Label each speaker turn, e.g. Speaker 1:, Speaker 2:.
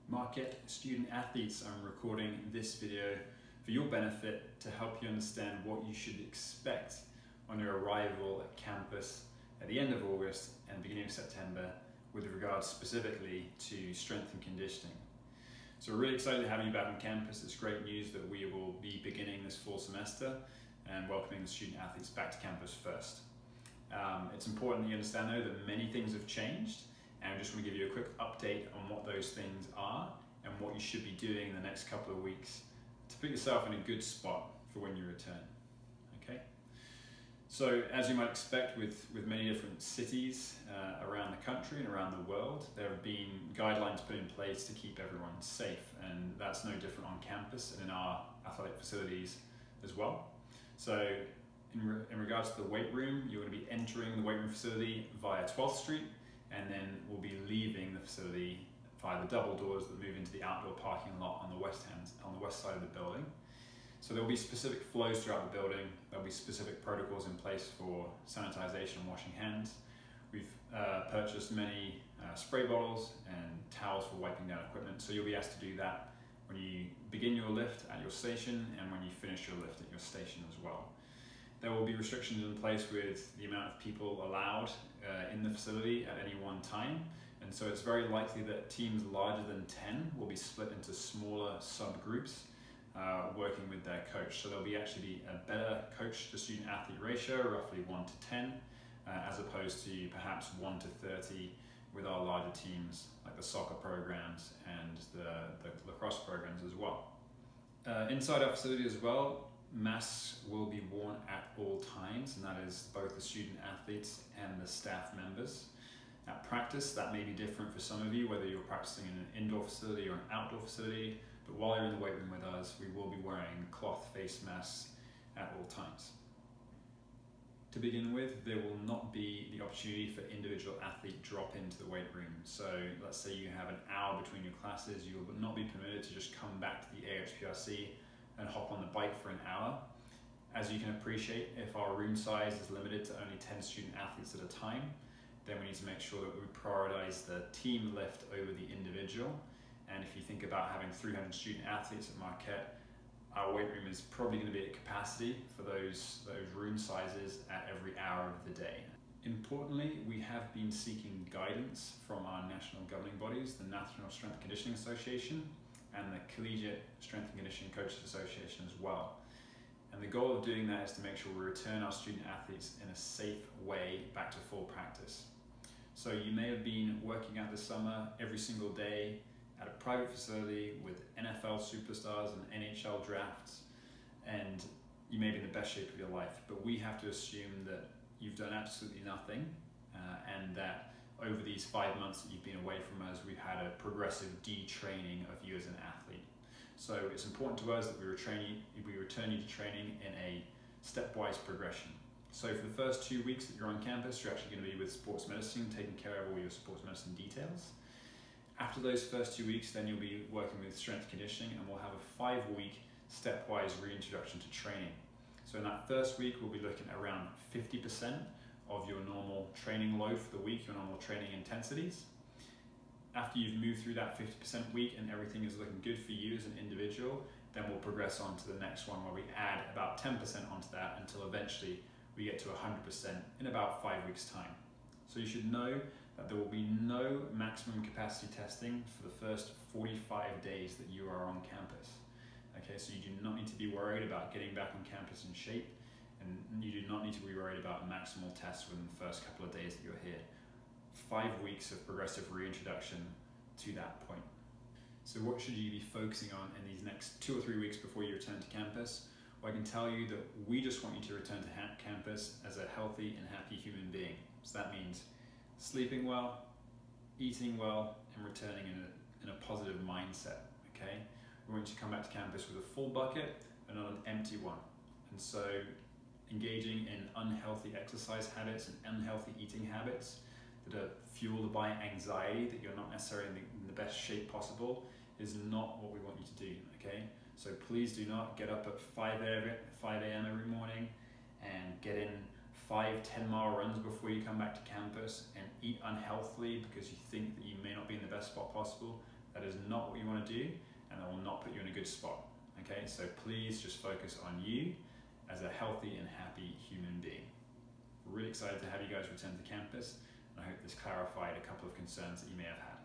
Speaker 1: Marquette Student Athletes, I'm recording this video for your benefit to help you understand what you should expect on your arrival at campus at the end of August and beginning of September with regards specifically to strength and conditioning. So we're really excited to have you back on campus. It's great news that we will be beginning this fall semester and welcoming the student athletes back to campus first. It's important that you understand though that many things have changed, and I just want to give you a quick update on what those things are and what you should be doing in the next couple of weeks to put yourself in a good spot for when you return. Okay? So as you might expect with many different cities around the country and around the world, there have been guidelines put in place to keep everyone safe, and that's no different on campus and in our athletic facilities as well. So in regards to the weight room, you're going to be entering the weight room facility via 12th Street, and then we'll be leaving the facility via the double doors that move into the outdoor parking lot on the west side of the building. So there'll be specific flows throughout the building. There'll be specific protocols in place for sanitization and washing hands. We've purchased many spray bottles and towels for wiping down equipment, so you'll be asked to do that when you begin your lift at your station and when you finish your lift at your station as well. There will be restrictions in place with the amount of people allowed in the facility at any one time, and so it's very likely that teams larger than 10 will be split into smaller subgroups working with their coach. So there'll be actually be a better coach to student athlete ratio, roughly 1 to 10, as opposed to perhaps 1 to 30 with our larger teams like the soccer programs and the lacrosse programs as well. Inside our facility as well, masks will be worn at all times, and that is both the student athletes and the staff members. At practice, that may be different for some of you, whether you're practicing in an indoor facility or an outdoor facility, but while you're in the weight room with us, we will be wearing cloth face masks at all times. To begin with, there will not be the opportunity for individual athlete drop into the weight room. So let's say you have an hour between your classes, you will not be permitted to just come back to the AHPRC and hop on the bike for an hour. As you can appreciate, if our room size is limited to only 10 student athletes at a time, then we need to make sure that we prioritize the team lift over the individual. And if you think about having 300 student athletes at Marquette, our weight room is probably going to be at capacity for those room sizes at every hour of the day. Importantly, we have been seeking guidance from our national governing bodies, the National Strength and Conditioning Association and the Collegiate Strength and Conditioning Coaches Association as well. And the goal of doing that is to make sure we return our student athletes in a safe way back to full practice. So you may have been working out this summer every single day at a private facility with NFL superstars and NHL drafts, and you may be in the best shape of your life, but we have to assume that you've done absolutely nothing and that over these 5 months that you've been away from us, we've had a progressive detraining of you as an athlete. So it's important to us that we return you to training in a stepwise progression. So for the first 2 weeks that you're on campus, you're actually going to be with sports medicine, taking care of all your sports medicine details. After those first 2 weeks, then you'll be working with strength conditioning, and we'll have a 5-week stepwise reintroduction to training. So in that first week, we'll be looking at around 50% of your normal training load for the week, your normal training intensities. After you've moved through that 50% week and everything is looking good for you as an individual, then we'll progress on to the next one where we add about 10% onto that until eventually we get to 100% in about 5 weeks' time. So you should know that there will be no maximum capacity testing for the first 45 days that you are on campus. Okay, so you do not need to be worried about getting back on campus in shape, and you do not need to be worried about maximal tests within the first couple of days that you're here. 5 weeks of progressive reintroduction to that point. So what should you be focusing on in these next 2 or 3 weeks before you return to campus? Well, I can tell you that we just want you to return to campus as a healthy and happy human being. So that means sleeping well, eating well, and returning in a positive mindset, okay? We want you to come back to campus with a full bucket and not an empty one. And so engaging in unhealthy exercise habits and unhealthy eating habits that are fueled by anxiety, that you're not necessarily in the best shape possible, is not what we want you to do, okay? So please do not get up at 5 a.m. every morning and get in 5-10-mile runs before you come back to campus and eat unhealthily because you think that you may not be in the best spot possible. That is not what you want to do, and that will not put you in a good spot. Okay, so please just focus on you as a healthy and happy human being. We're really excited to have you guys return to campus, and I hope this clarified a couple of concerns that you may have had.